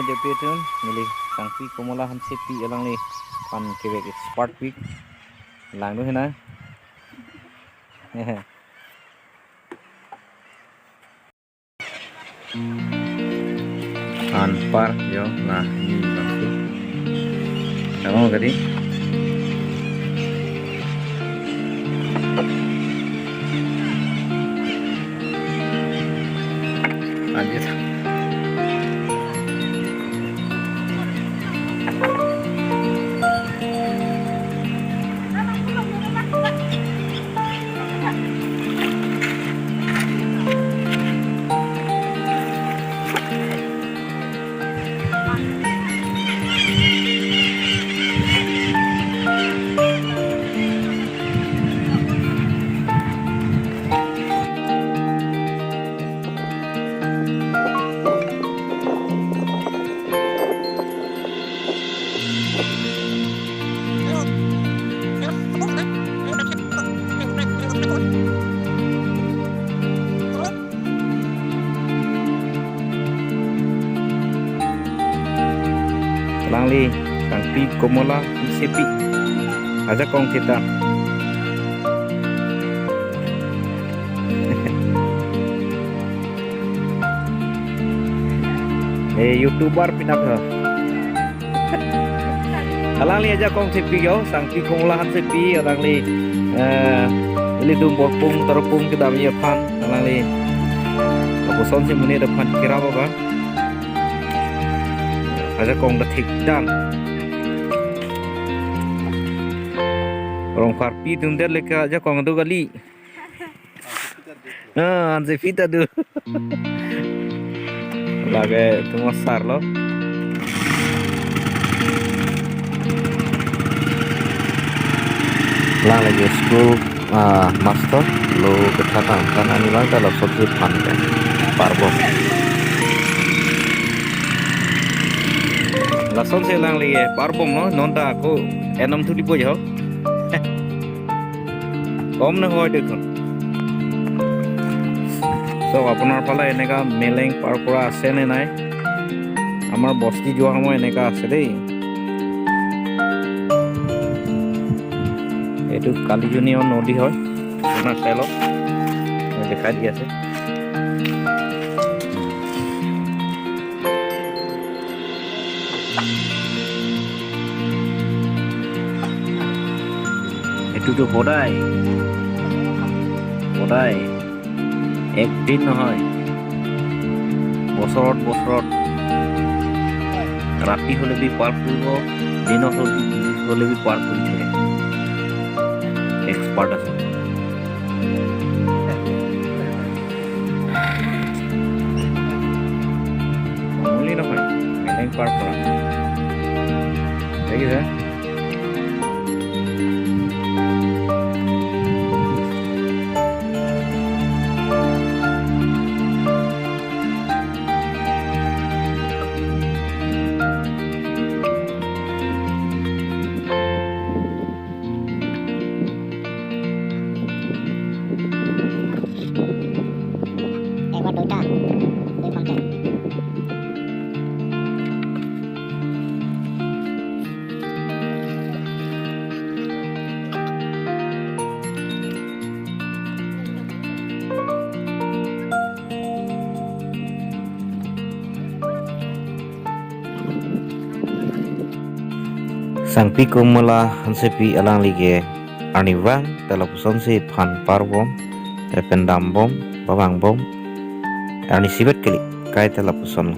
jepetun milih sangpi komola han sepi alang ni pan kebek expert pik lang nu hena an par yo nah ni bangku kamu tadi lanjut Langli sangpi komola sepi aja kong kita YouTuber pinap Langli aja kong sepi yo sangpi komolahan sepi Langli ini dum borpung terpung kita punya pan Langli aku son si muni depan kira apa aja kong detik dan orang farpi tunda leka aja kong tu kali anse fita tu lagi tu masar lo lang lagi school master lo ketatan karena ni lang dalam subjek panjang parbo lason se lang liye parbom no nonta ko enam thuli bo jo kom na hoy dekhun so আপনার ফালে এনেকা মেলেং পার করা আছে নে নাই আমার বস্তি যোৱা সময় এনেকা আছে দেই এটু কালিজনীয় নদী হয় আপোনাৰ চাইলক দেখাই দি আছে এটুটো সদায় একদিন নহয় বছৰত ৰাতি হলে বি পাৰ কৰিব দিনত হলে বি পাৰ কৰি থাকে এক্সপাৰ্ট আছে মামুলি নহয় মেলেং পাৰ কৰা দেখিছে sangpi komola hansepi alang lige aniwang telepuson si pan parbom rependam bom babang bom ani sibet kali kai telepuson